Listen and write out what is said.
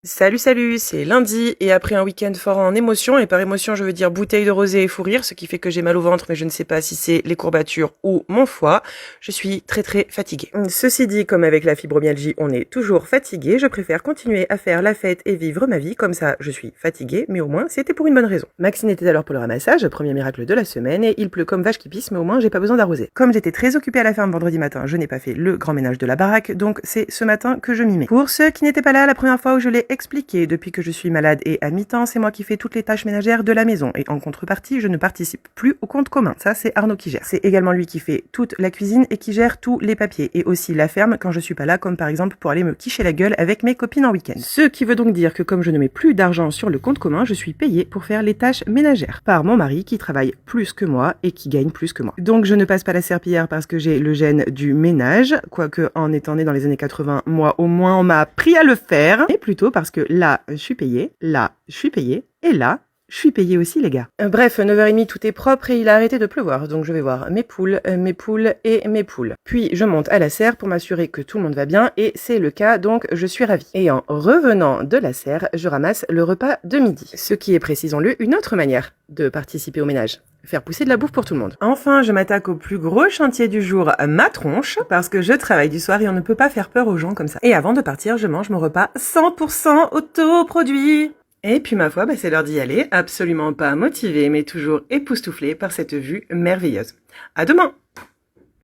Salut, salut, c'est lundi et après un week-end fort en émotion, et par émotion je veux dire bouteille de rosé et fou rire, ce qui fait que j'ai mal au ventre mais je ne sais pas si c'est les courbatures ou mon foie, je suis très fatiguée. Ceci dit, comme avec la fibromyalgie on est toujours fatigué, je préfère continuer à faire la fête et vivre ma vie, comme ça je suis fatiguée, mais au moins c'était pour une bonne raison. Maxine était alors pour le ramassage, premier miracle de la semaine, et il pleut comme vache qui pisse mais au moins j'ai pas besoin d'arroser. Comme j'étais très occupée à la ferme vendredi matin, je n'ai pas fait le grand ménage de la baraque, donc c'est ce matin que je m'y mets. Pour ceux qui n'étaient pas là la première fois où je l'ai expliqué, depuis que je suis malade et à mi-temps, c'est moi qui fais toutes les tâches ménagères de la maison et en contrepartie, je ne participe plus au compte commun. Ça, c'est Arnaud qui gère. C'est également lui qui fait toute la cuisine et qui gère tous les papiers et aussi la ferme quand je suis pas là, comme par exemple pour aller me quicher la gueule avec mes copines en week-end. Ce qui veut donc dire que comme je ne mets plus d'argent sur le compte commun, je suis payée pour faire les tâches ménagères par mon mari qui travaille plus que moi et qui gagne plus que moi. Donc je ne passe pas la serpillière parce que j'ai le gène du ménage, quoique en étant né dans les années 80, moi au moins on m'a appris à le faire, et plutôt parce que là, je suis payée, là, je suis payée, et là, je suis payée aussi, les gars. Bref, 9h30, tout est propre et il a arrêté de pleuvoir, donc je vais voir mes poules et mes poules. Puis je monte à la serre pour m'assurer que tout le monde va bien, et c'est le cas, donc je suis ravie. Et en revenant de la serre, je ramasse le repas de midi. Ce qui est, précisons-le, une autre manière de participer au ménage. Faire pousser de la bouffe pour tout le monde. Enfin, je m'attaque au plus gros chantier du jour, ma tronche, parce que je travaille du soir et on ne peut pas faire peur aux gens comme ça. Et avant de partir, je mange mon repas 100% autoproduit. Et puis ma foi, c'est l'heure d'y aller, absolument pas motivée, mais toujours époustouflée par cette vue merveilleuse. À demain!